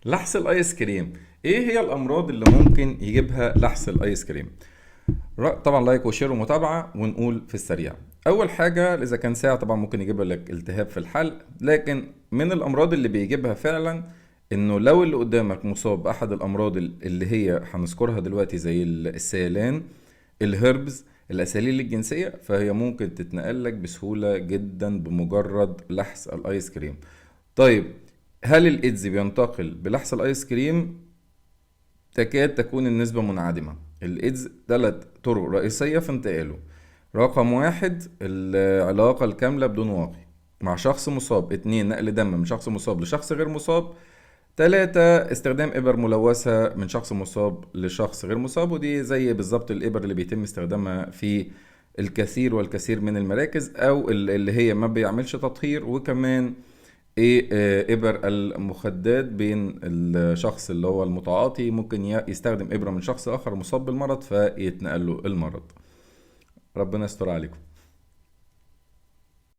لحس الايس كريم. ايه هي الامراض اللي ممكن يجيبها لحس الايس كريم؟ طبعا لايك وشير ومتابعة، ونقول في السريع. اول حاجة اذا كان ساعة طبعا ممكن يجيب لك التهاب في الحلق، لكن من الامراض اللي بيجيبها فعلا انه لو اللي قدامك مصاب باحد الامراض اللي هي هنذكرها دلوقتي زي السيلان، الهربز، الاساليل الجنسية، فهي ممكن تتنقل لك بسهولة جدا بمجرد لحس الايس كريم. طيب، هل الايدز بينتقل بلحس الايس كريم؟ تكاد تكون النسبة منعدمة. الإيدز ثلاث طرق رئيسية في انتقاله. رقم واحد، العلاقة الكاملة بدون واقي مع شخص مصاب. اتنين، نقل دم من شخص مصاب لشخص غير مصاب. تلاتة، استخدام إبر ملوثة من شخص مصاب لشخص غير مصاب، ودي زي بالظبط الإبر اللي بيتم استخدامها في الكثير والكثير من المراكز، أو اللي هي ما بيعملش تطهير. وكمان ايه ابر المخدات بين الشخص اللي هو المتعاطي، ممكن يستخدم ابرة من شخص اخر مصاب بالمرض فيتنقل له المرض. ربنا يستر عليكم.